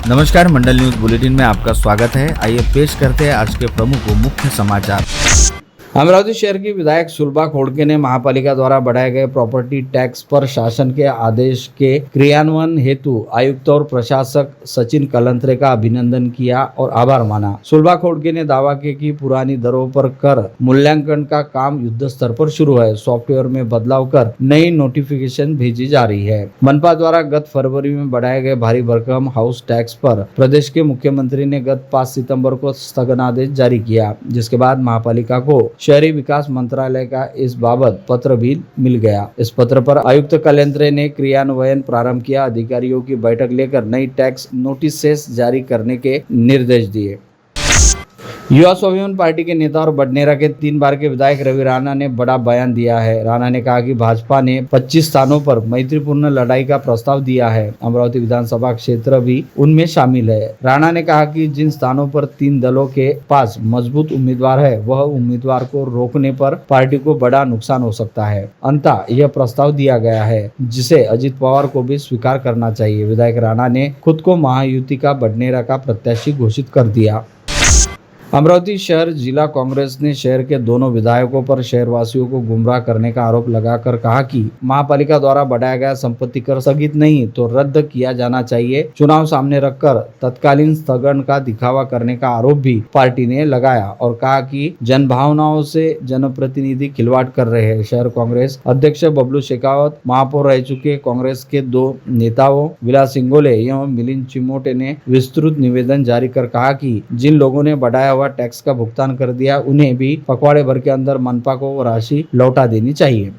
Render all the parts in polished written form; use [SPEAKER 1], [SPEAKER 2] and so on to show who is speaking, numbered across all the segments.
[SPEAKER 1] नमस्कार, मंडल news bulletin में आपका स्वागत है। आइए पेश करते हैं आज के प्रमुख व मुख्य समाचार। अमरावती शहर की विधायक सुलभा खोड़के ने महापालिका द्वारा बढ़ाए गए प्रॉपर्टी टैक्स पर शासन के आदेश के क्रियान्वयन हेतु आयुक्त और प्रशासक सचिन कलंत्रे का अभिनंदन किया और आभार माना। सुलभा खोड़के ने दावा किया कि पुरानी दरों पर कर मूल्यांकन का काम युद्ध स्तर पर शुरू है। सॉफ्टवेयर में बदलाव कर नई नोटिफिकेशन भेजी जा रही है। मनपा द्वारा गत फरवरी में बढ़ाए गए भारी भरकम हाउस टैक्स पर प्रदेश के मुख्यमंत्री ने गत 5 सितंबर को स्थगनादेश जारी किया, जिसके बाद महापालिका को शहरी विकास मंत्रालय का इस बाबत पत्र भी मिल गया। इस पत्र पर आयुक्त कलेंद्रे ने क्रियान्वयन प्रारंभ किया। अधिकारियों की बैठक लेकर नई टैक्स नोटिसेस जारी करने के निर्देश दिए। युवा स्वाभिमान पार्टी के नेता और बडनेरा के 3 बार के विधायक रवि राणा ने बड़ा बयान दिया है। राणा ने कहा कि भाजपा ने 25 स्थानों पर मैत्रीपूर्ण लड़ाई का प्रस्ताव दिया है। अमरावती विधानसभा क्षेत्र भी उनमें शामिल है। राणा ने कहा कि जिन स्थानों पर 3 दलों के पास मजबूत उम्मीदवार है, वह उम्मीदवार को रोकने पर पार्टी को बड़ा नुकसान हो सकता है। अंततः यह प्रस्ताव दिया गया है, जिसे अजित पवार को भी स्वीकार करना चाहिए। विधायक राणा ने खुद को महायुति का बडनेरा का प्रत्याशी घोषित कर दिया। अमरावती शहर जिला कांग्रेस ने शहर के दोनों विधायकों पर शहरवासियों को गुमराह करने का आरोप लगाकर कहा कि महापालिका द्वारा बढ़ाया गया संपत्ति कर स्थगित नहीं तो रद्द किया जाना चाहिए। चुनाव सामने रखकर तत्कालीन स्थगन का दिखावा करने का आरोप भी पार्टी ने लगाया और कहा कि जनभावनाओं से जनप्रतिनिधि खिलवाड़ कर रहे हैं। शहर कांग्रेस अध्यक्ष बबलू शेखावत, महापौर रह चुके कांग्रेस के 2 नेताओं विलास सिंगोले एवं मिलिंद चिमोटे ने विस्तृत निवेदन जारी कर कहा कि जिन लोगों ने बढ़ाया टैक्स का भुगतान कर दिया, उन्हें भी पखवाड़े भर के अंदर मनपा को वो राशि लौटा देनी चाहिए।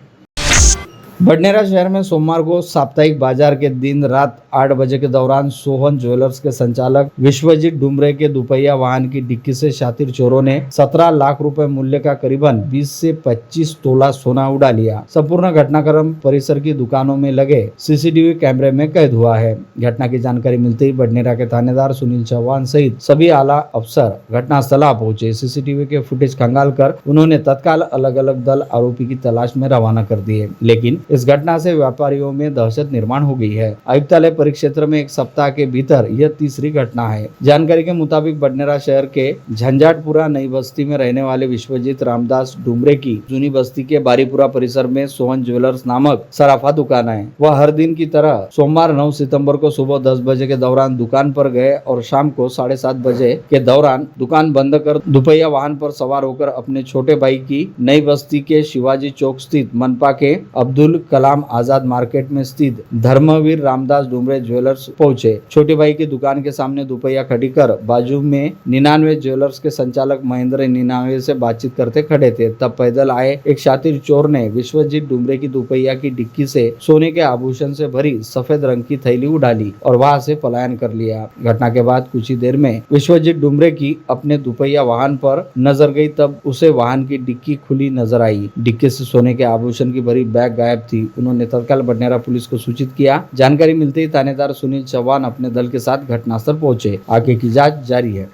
[SPEAKER 1] बडनेरा शहर में सोमवार को साप्ताहिक बाजार के दिन रात 8 बजे के दौरान सोहन ज्वेलर्स के संचालक विश्वजीत डुमरे के दुपहिया वाहन की डिक्की से शातिर चोरों ने 17 लाख रुपए मूल्य का करीबन 20 से 25 तोला सोना उड़ा लिया। संपूर्ण घटनाक्रम परिसर की दुकानों में लगे सीसीटीवी कैमरे में कैद हुआ है। घटना की जानकारी मिलते ही बडनेरा के थानेदार सुनील चौहान सहित सभी आला अफसर घटनास्थल पहुंचे। सीसीटीवी के फुटेज खंगाल कर उन्होंने तत्काल अलग अलग दल आरोपी की तलाश में रवाना कर दिए, लेकिन इस घटना से व्यापारियों में दहशत निर्माण हो गई है। आयुक्तालय परिक्षेत्र में 1 सप्ताह के भीतर यह तीसरी घटना है। जानकारी के मुताबिक बडनेरा शहर के झंझाटपुरा नई बस्ती में रहने वाले विश्वजीत रामदास डुमरे की जूनी बस्ती के बारीपुरा परिसर में सोहन ज्वेलर्स नामक सराफा दुकान है। वह हर दिन की तरह सोमवार 9 सितंबर को सुबह 10 बजे के दौरान दुकान पर गए और शाम को 7:30 बजे के दौरान दुकान बंद कर दुपहिया वाहन पर सवार होकर अपने छोटे भाई की नई बस्ती के शिवाजी चौक स्थित मनपा के अब्दुल कलाम आजाद मार्केट में स्थित धर्मवीर रामदास डुमरे ज्वेलर्स पहुंचे। छोटे भाई की दुकान के सामने दुपहिया खड़ी कर बाजू में 99 ज्वेलर्स के संचालक महेंद्र 99 से बातचीत करते खड़े थे। तब पैदल आए एक शातिर चोर ने विश्वजीत डुमरे की दुपहिया की डिक्की से सोने के आभूषण से भरी सफेद रंग की थैली उड़ा ली और वहां से पलायन कर लिया। घटना के बाद कुछ ही देर में विश्वजीत डुमरे की अपने दुपहिया वाहन पर नजर गई, तब उसे वाहन की डिक्की खुली नजर आई। डिक्की से सोने के आभूषण की भरी बैग गायब थी। उन्होंने तत्काल बडनेरा पुलिस को सूचित किया। जानकारी मिलते ही थानेदार सुनील चौहान अपने दल के साथ घटनास्थल पहुंचे। आगे की जांच जारी है।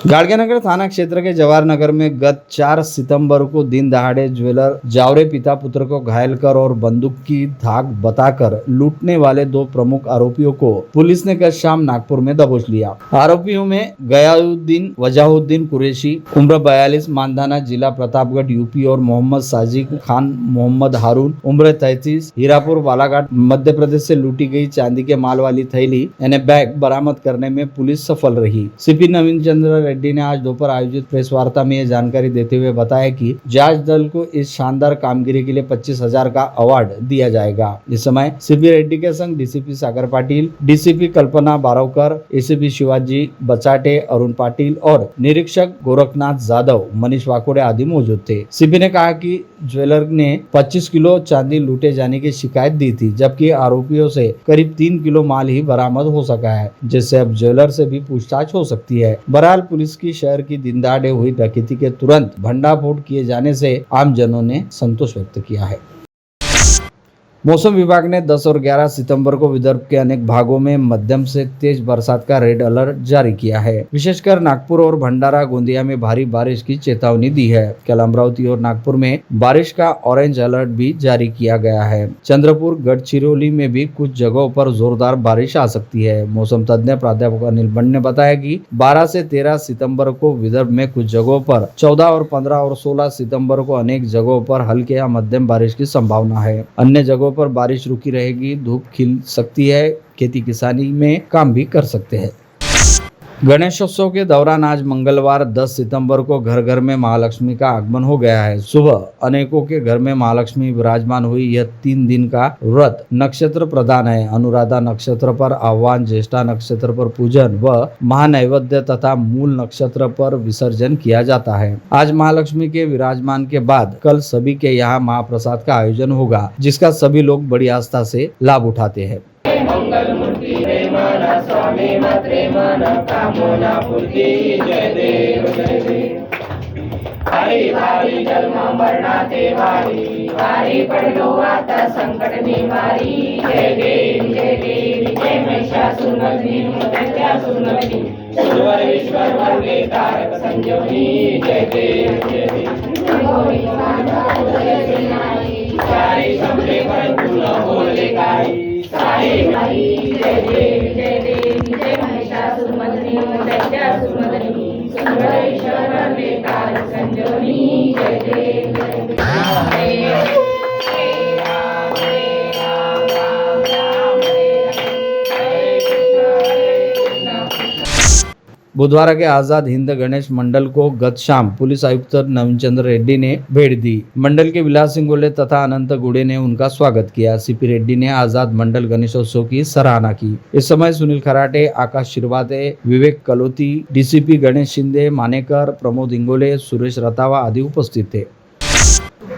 [SPEAKER 1] गाड़गेनगर थाना क्षेत्र के जवाहर नगर में गत 4 सितंबर को दिन दहाड़े ज्वेलर जावरे पिता पुत्र को घायल कर और बंदूक की धाक बताकर लूटने वाले 2 प्रमुख आरोपियों को पुलिस ने कल शाम नागपुर में दबोच लिया। आरोपियों में गयाउद्दीन वजाहुद्दीन कुरैशी उम्र 42 मानधाना जिला प्रतापगढ़ यूपी और मोहम्मद साजिद खान मोहम्मद हारून उम्र 33 हीरापुर बालाघाट मध्य प्रदेश से लूटी गई चांदी के माल वाली थैली यानी बैग बरामद करने में पुलिस सफल रही। सीपी नवीन चंद्र रेड्डी ने आज दोपहर आयोजित प्रेस वार्ता में यह जानकारी देते हुए बताया कि जांच दल को इस शानदार कामगिरी के लिए 25,000 का अवार्ड दिया जाएगा। इस समय सीपी रेड्डी के संग डीसीपी सागर पाटिल, डीसीपी कल्पना बारोकर, एसीपी शिवाजी बचाटे, अरुण पाटिल और निरीक्षक गोरखनाथ जाधव, मनीष वाकोड़े आदि मौजूद थे। सीपी ने कहा कि ज्वेलर ने 25 किलो चांदी लूटे जाने की शिकायत दी थी, जबकि आरोपियों से करीब 3 किलो माल ही बरामद हो सका है, जिससे अब ज्वेलर से भी पूछताछ हो सकती है। बहरहाल पुलिस की शहर की दिन दहाड़े हुई डकैती के तुरंत भंडाफोड़ किए जाने से आम जनों ने संतोष व्यक्त किया है। मौसम विभाग ने 10 और 11 सितंबर को विदर्भ के अनेक भागों में मध्यम से तेज बरसात का रेड अलर्ट जारी किया है। विशेषकर नागपुर और भंडारा गोंदिया में भारी बारिश की चेतावनी दी है। कल अमरावती और नागपुर में बारिश का ऑरेंज अलर्ट भी जारी किया गया है। चंद्रपुर गढ़चिरौली में भी कुछ जगहों पर जोरदार बारिश आ सकती है। मौसम तज्ञ प्राध्यापक अनिल बंड ने बताया कि 12 से 13 सितंबर को विदर्भ में कुछ जगहों पर, 14 और 15 और 16 सितंबर को अनेक जगहों पर हल्के या मध्यम बारिश की संभावना है। अन्य जगहों पर बारिश रुकी रहेगी, धूप खिल सकती है, खेती किसानी में काम भी कर सकते हैं। गणेशोत्सव के दौरान आज मंगलवार 10 सितंबर को घर घर में महालक्ष्मी का आगमन हो गया है। सुबह अनेकों के घर में महालक्ष्मी विराजमान हुई। यह 3 दिन का व्रत नक्षत्र प्रधान है। अनुराधा नक्षत्र पर आह्वान, ज्येष्ठा नक्षत्र पर पूजन व महानैवेद्य तथा मूल नक्षत्र पर विसर्जन किया जाता है। आज महालक्ष्मी के विराजमान के बाद कल सभी के यहाँ महाप्रसाद का आयोजन होगा, जिसका सभी लोग बड़ी आस्था से लाभ उठाते हैं।
[SPEAKER 2] मंगल मूर्ति प्रेमान स्वामी प्रेमान कामना पूर्ति जय देव जय देव। भारी भारी जन्म मरणाचे वारी, वारी पडलो आता संकट निवारी। जय देव जय महिषासुरमर्दिनी मर्त्यासुरमर्दिनी सुरवर ईश्वर वर्गे तारक संजीवनी। जय देव जय देव। सारे समरे पर तुल बोले काही, जय देव जय महिषासुरमर्दिनी मर्त्यासुरमर्दिनी सुरवर ईश्वर वर्गे तारक संजीवनी। जय देव जय देव।
[SPEAKER 1] बुधवार के आजाद हिंद गणेश मंडल को गत शाम पुलिस आयुक्त नवीन चंद्र रेड्डी ने भेंट दी। मंडल के विलास सिंगोले तथा अनंत गुड़े ने उनका स्वागत किया। सीपी रेड्डी ने आजाद मंडल गणेशोत्सव की सराहना की। इस समय सुनील खराटे, आकाश शिरवाते, विवेक कलोती, डीसीपी गणेश शिंदे, मानेकर, प्रमोद इंगोले, सुरेश रतावा आदि उपस्थित थे।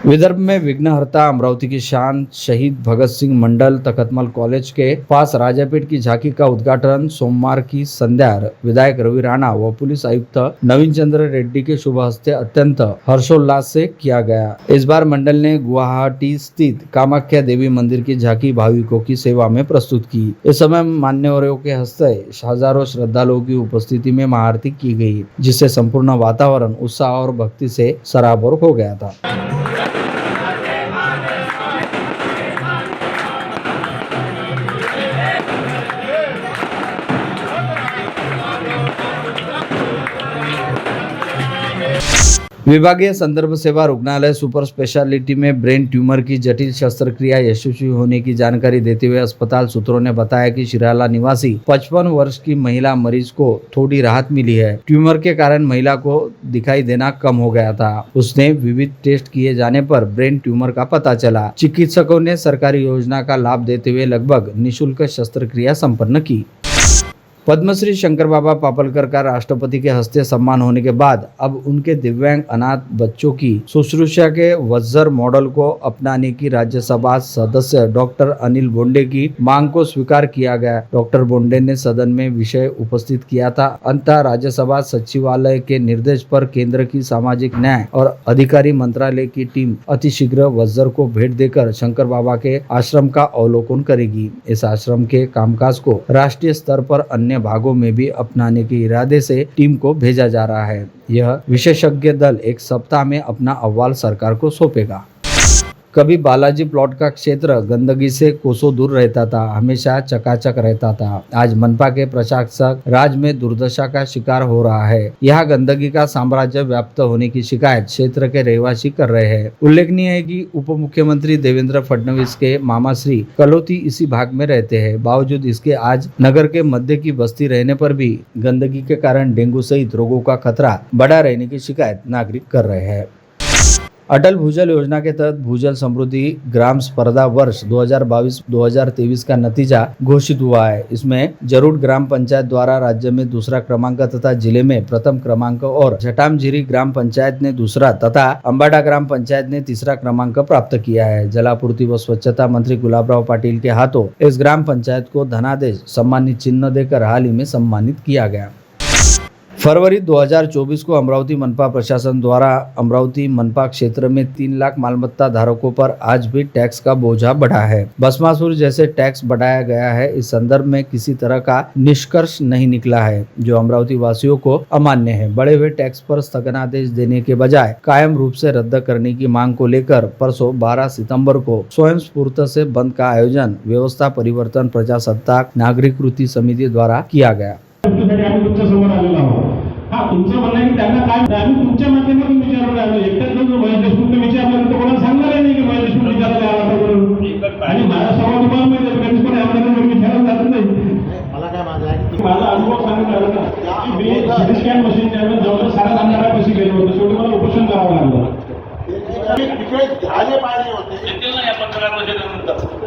[SPEAKER 1] विदर्भ में विघ्नहर्ता अमरावती की शान शहीद भगत सिंह मंडल तखतमल कॉलेज के पास राजापीठ की झांकी का उद्घाटन सोमवार की संध्या विधायक रवि राणा व पुलिस आयुक्त नवीन चंद्र रेड्डी के शुभ हस्ते अत्यंत हर्षोल्लास से किया गया। इस बार मंडल ने गुवाहाटी स्थित कामाख्या देवी मंदिर की झांकी भाविकों की सेवा में प्रस्तुत की। इस समय मान्यवरों के हस्ते हजारों श्रद्धालुओं की उपस्थिति में महाआरती की गई, जिससे संपूर्ण वातावरण उत्साह और भक्ति से सराबोर हो गया था। विभागीय संदर्भ सेवा रुग्णालय सुपर स्पेशलिटी में ब्रेन ट्यूमर की जटिल शस्त्रक्रिया यशस्वी होने की जानकारी देते हुए अस्पताल सूत्रों ने बताया कि शिराला निवासी 55 वर्ष की महिला मरीज को थोड़ी राहत मिली है। ट्यूमर के कारण महिला को दिखाई देना कम हो गया था। उसने विविध टेस्ट किए जाने पर ब्रेन ट्यूमर का पता चला। चिकित्सकों ने सरकारी योजना का लाभ देते हुए लगभग निःशुल्क शस्त्रक्रिया संपन्न की। पद्मश्री शंकर बाबा पापलकर का राष्ट्रपति के हस्ते सम्मान होने के बाद अब उनके दिव्यांग अनाथ बच्चों की शुश्रूषा के वज्र मॉडल को अपनाने की राज्यसभा सदस्य डॉक्टर अनिल बोंडे की मांग को स्वीकार किया गया। डॉक्टर बोंडे ने सदन में विषय उपस्थित किया था। अंततः राज्यसभा सचिवालय के निर्देश पर केंद्र की सामाजिक न्याय और अधिकारी मंत्रालय की टीम अतिशीघ्र वज्र को भेंट देकर शंकर बाबा के आश्रम का अवलोकन करेगी। इस आश्रम के कामकाज को राष्ट्रीय स्तर पर अन्य भागों में भी अपनाने के इरादे से टीम को भेजा जा रहा है। यह विशेषज्ञ दल एक सप्ताह में अपना अहवाल सरकार को सौंपेगा। कभी बालाजी प्लॉट का क्षेत्र गंदगी से कोसों दूर रहता था, हमेशा चकाचक रहता था। आज मनपा के प्रशासक राज्य में दुर्दशा का शिकार हो रहा है। यहाँ गंदगी का साम्राज्य व्याप्त होने की शिकायत क्षेत्र के रहवासी कर रहे हैं। उल्लेखनीय है कि उप मुख्यमंत्री देवेंद्र फडणवीस के मामा श्री कलोती इसी भाग में रहते हैं। बावजूद इसके आज नगर के मध्य की बस्ती रहने पर भी गंदगी के कारण डेंगू सहित रोगों का खतरा बढ़ा रहने की शिकायत नागरिक कर रहे हैं। अटल भूजल योजना के तहत भूजल समृद्धि ग्राम स्पर्धा वर्ष 2022-2023 का नतीजा घोषित हुआ है। इसमें जरूर ग्राम पंचायत द्वारा राज्य में दूसरा क्रमांक तथा जिले में प्रथम क्रमांक और जटामझिरी ग्राम पंचायत ने दूसरा तथा अंबाडा ग्राम पंचायत ने तीसरा क्रमांक प्राप्त किया है। जलापूर्ति व स्वच्छता मंत्री गुलाबराव पाटिल के हाथों इस ग्राम पंचायत को धनादेश सम्मानित चिन्ह देकर हाल ही में सम्मानित किया गया। फरवरी 2024 को अमरावती मनपा प्रशासन द्वारा अमरावती मनपा क्षेत्र में 3 लाख मालमत्ता धारकों पर आज भी टैक्स का बोझा बढ़ा है। भस्मासुर जैसे टैक्स बढ़ाया गया है। इस संदर्भ में किसी तरह का निष्कर्ष नहीं निकला है, जो अमरावती वासियों को अमान्य है। बढ़े हुए टैक्स पर स्थगनादेश देने के बजाय कायम रूप से रद्द करने की मांग को लेकर परसों 12 सितंबर को स्वयं स्फूर्त से बंद का आयोजन व्यवस्था परिवर्तन प्रजासत्ताक नागरिक कृती समिति द्वारा किया गया।
[SPEAKER 3] तुमच्या समोर आलेलो आहोत। तुमचं म्हणणं आहे की त्यांना काय आम्ही तुमच्या माध्यमातून विचारलं आलो। एकटाच जो महेश देशमुखने विचारलं तर कोणाला सांगणार नाही की महेश देशमुख विचारायला आला होता म्हणून। आणि माझा स्वभाव तुम्हाला माहिती आहे, कधीच कोणी आमच्याकडे विचारलं जात नाही। मला काय माझा अनुभव सांगितला होता की मी सिटी स्कॅन मशीनच्या ऐवजी जवळ 7.5 पैसे गेलो होतो, शेवटी मला उपोषण करावं लागलं। झाले पाहिजे होते या 15 वर्षानंतर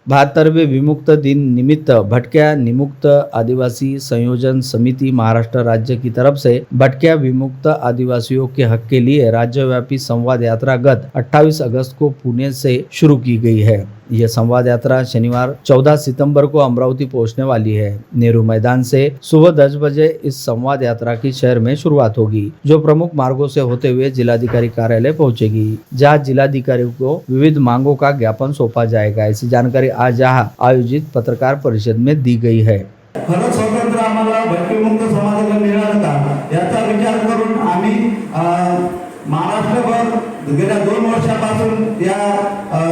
[SPEAKER 1] 72वें विमुक्त दिन निमित्त भटक्या निमुक्त आदिवासी संयोजन समिति महाराष्ट्र राज्य की तरफ से भटक्या विमुक्त आदिवासियों के हक के लिए राज्यव्यापी संवाद यात्रा गत 28 अगस्त को पुणे से शुरू की गई है। यह संवाद यात्रा शनिवार 14 सितंबर को अमरावती पहुंचने वाली है। नेहरू मैदान से सुबह 10 बजे इस संवाद यात्रा की शहर में शुरुआत होगी, जो प्रमुख मार्गों से होते हुए जिलाधिकारी कार्यालय पहुंचेगी, जहां जिलाधिकारी को विविध मांगों का ज्ञापन सौंपा जाएगा। ऐसी जानकारी आज यहाँ आयोजित पत्रकार परिषद में दी गई है।
[SPEAKER 4] खरंच स्वातंत्र्य आम्हाला भटकेमुक्त समाजाला मिळालं का याचा विचार करून आम्ही महाराष्ट्रभर गेल्या 2 वर्षापासून या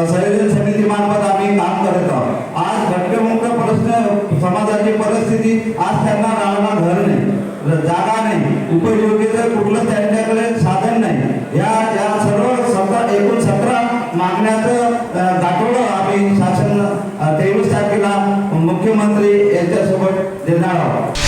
[SPEAKER 4] संयोजन समितीमार्फत आम्ही काम करत आहोत। आज भटकेमुक्त समाजाची परिस्थिती, आज त्यांना राहणं घर नाही, जागा नाही, उपयोगितेचं कुठलं त्यांच्याकडे साधन नाही। या सर्व एकूण 17 मागण्याचं गाठोडं आम्ही शासन 23 तारखेला मुख्यमंत्री यांच्यासोबत देणार आहोत।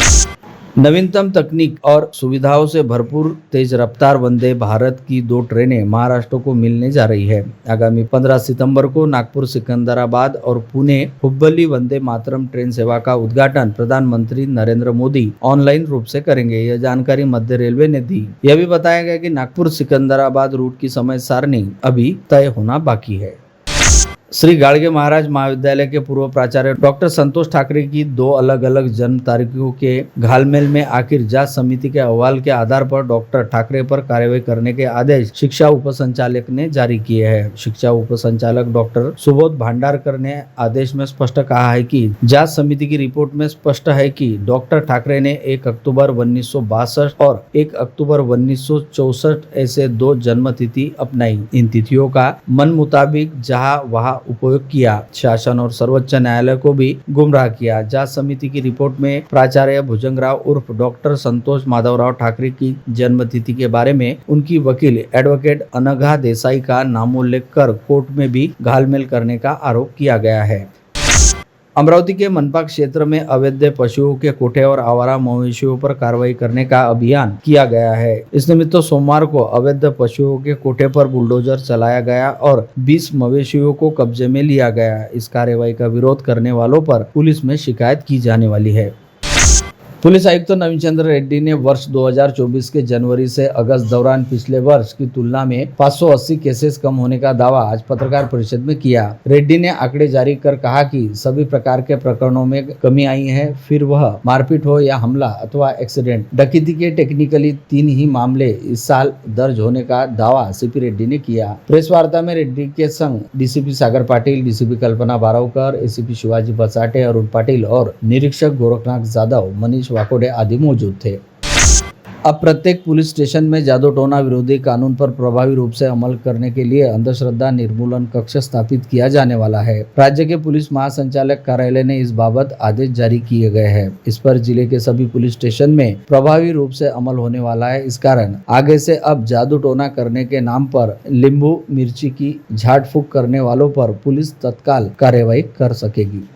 [SPEAKER 1] नवीनतम तकनीक और सुविधाओं से भरपूर तेज रफ्तार वंदे भारत की 2 ट्रेनें महाराष्ट्र को मिलने जा रही है। आगामी 15 सितंबर को नागपुर सिकंदराबाद और पुणे हुब्बली वंदे मातरम ट्रेन सेवा का उद्घाटन प्रधानमंत्री नरेंद्र मोदी ऑनलाइन रूप से करेंगे। यह जानकारी मध्य रेलवे ने दी। यह भी बताया गया कि नागपुर सिकंदराबाद रूट की समय सारणी अभी तय होना बाकी है। श्री गाडगे महाराज महाविद्यालय के पूर्व प्राचार्य डॉक्टर संतोष ठाकरे की 2 अलग अलग जन्म तारीखों के घालमेल में आखिर जांच समिति के अहवाल के आधार पर डॉक्टर ठाकरे पर कार्रवाई करने के आदेश शिक्षा उपसंचालक ने जारी किए हैं। शिक्षा उपसंचालक डॉक्टर सुबोध भांडारकर ने आदेश में स्पष्ट कहा है कि जांच समिति की रिपोर्ट में स्पष्ट है कि डॉक्टर ठाकरे ने 1 अक्टूबर 1962 और 1 अक्टूबर 1964 ऐसे 2 जन्म तिथि अपनाई। इन तिथियों का मन मुताबिक जहां वहां उपयोग किया। शासन और सर्वोच्च न्यायालय को भी गुमराह किया। जांच समिति की रिपोर्ट में प्राचार्य भुजंगराव उर्फ डॉक्टर संतोष माधवराव ठाकरे की जन्मतिथि के बारे में उनकी वकील एडवोकेट अनघा देसाई का नामोल्लेख कर कोर्ट में भी घालमेल करने का आरोप किया गया है। अमरावती के मनपा क्षेत्र में अवैध पशुओं के कोठे और आवारा मवेशियों पर कार्रवाई करने का अभियान किया गया है। इस निमित्त सोमवार को अवैध पशुओं के कोठे पर बुलडोजर चलाया गया और 20 मवेशियों को कब्जे में लिया गया। इस कार्रवाई का विरोध करने वालों पर पुलिस में शिकायत की जाने वाली है। पुलिस आयुक्त नवीन चंद्र रेड्डी ने वर्ष 2024 के जनवरी से अगस्त दौरान पिछले वर्ष की तुलना में 580 केसेस कम होने का दावा आज पत्रकार परिषद में किया। रेड्डी ने आंकड़े जारी कर कहा कि सभी प्रकार के प्रकरणों में कमी आई है, फिर वह मारपीट हो या हमला अथवा एक्सीडेंट। डकैती के टेक्निकली 3 ही मामले इस साल दर्ज होने का दावा सीपी रेड्डी ने किया। प्रेस वार्ता में रेड्डी के संग डीसीपी सागर पाटिल, डीसीपी कल्पना बारावकर, एसीपी शिवाजी बसाटे, अरुण पाटिल और निरीक्षक गोरखनाथ जाधव, मनीष वाकोडे आदि मौजूद थे। अब प्रत्येक पुलिस स्टेशन में जादू टोना विरोधी कानून पर प्रभावी रूप से अमल करने के लिए अंधश्रद्धा निर्मूलन कक्ष स्थापित किया जाने वाला है। राज्य के पुलिस महासंचालक कार्यालय ने इस बाबत आदेश जारी किए गए हैं। इस पर जिले के सभी पुलिस स्टेशन में प्रभावी रूप से अमल होने वाला है। इस कारण आगे से अब जादू टोना करने के नाम पर नींबू मिर्ची की झाड़ फूक करने वालों पर पुलिस तत्काल कार्रवाई कर सकेगी।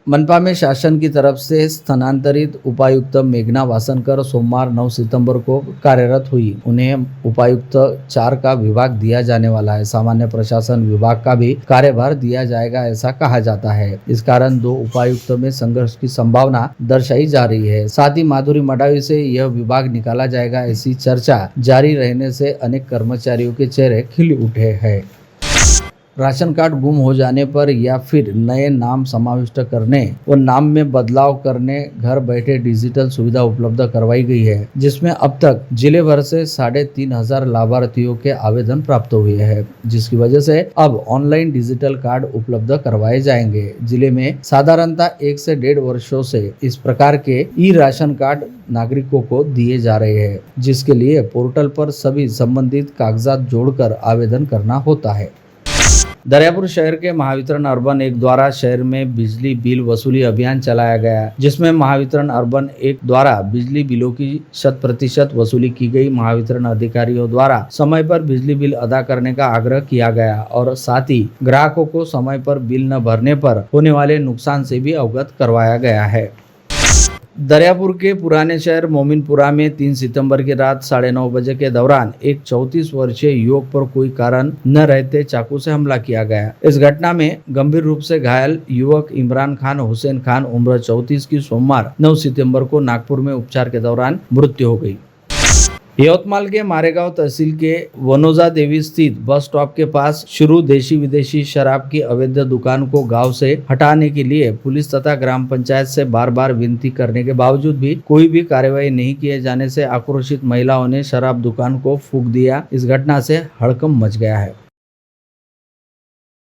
[SPEAKER 1] मनपा में शासन की तरफ से स्थानांतरित उपायुक्त मेघना वासनकर सोमवार 9 सितंबर को कार्यरत हुई। उन्हें उपायुक्त 4 का विभाग दिया जाने वाला है। सामान्य प्रशासन विभाग का भी कार्यभार दिया जाएगा, ऐसा कहा जाता है। इस कारण 2 उपायुक्त में संघर्ष की संभावना दर्शाई जा रही है। साथ ही माधुरी मडावी से यह विभाग निकाला जाएगा, ऐसी चर्चा जारी रहने से अनेक कर्मचारियों के चेहरे खिल उठे हैं। राशन कार्ड गुम हो जाने पर या फिर नए नाम समाविष्ट करने व नाम में बदलाव करने घर बैठे डिजिटल सुविधा उपलब्ध करवाई गई है, जिसमें अब तक जिले भर से 3,500 लाभार्थियों के आवेदन प्राप्त हुए हैं, जिसकी वजह से अब ऑनलाइन डिजिटल कार्ड उपलब्ध करवाए जाएंगे। जिले में साधारणतः 1 से 1.5 वर्षों से इस प्रकार के ई राशन कार्ड नागरिकों को दिए जा रहे हैं, जिसके लिए पोर्टल पर सभी संबंधित कागजात जोड़कर आवेदन करना होता है। दरियापुर शहर के महावितरण अर्बन 1 द्वारा शहर में बिजली बिल वसूली अभियान चलाया गया, जिसमें महावितरण अर्बन 1 द्वारा बिजली बिलों की 100% वसूली की गई। महावितरण अधिकारियों द्वारा समय पर बिजली बिल अदा करने का आग्रह किया गया और साथ ही ग्राहकों को समय पर बिल न भरने पर होने वाले नुकसान से भी अवगत करवाया गया है। दरियापुर के पुराने शहर मोमिनपुरा में 3 सितंबर की रात 9:30 बजे के दौरान एक 34 वर्षीय युवक पर कोई कारण न रहते चाकू से हमला किया गया। इस घटना में गंभीर रूप से घायल युवक इमरान खान हुसैन खान उम्र 34 की सोमवार 9 सितंबर को नागपुर में उपचार के दौरान मृत्यु हो गई। यवतमाल के मारेगांव तहसील के वनोजा देवी स्थित बस स्टॉप के पास शुरू देशी विदेशी शराब की अवैध दुकान को गांव से हटाने के लिए पुलिस तथा ग्राम पंचायत से बार बार विनती करने के बावजूद भी कोई भी कार्रवाई नहीं किए जाने से आक्रोशित महिलाओं ने शराब दुकान को फूंक दिया। इस घटना से हड़कंप मच गया है।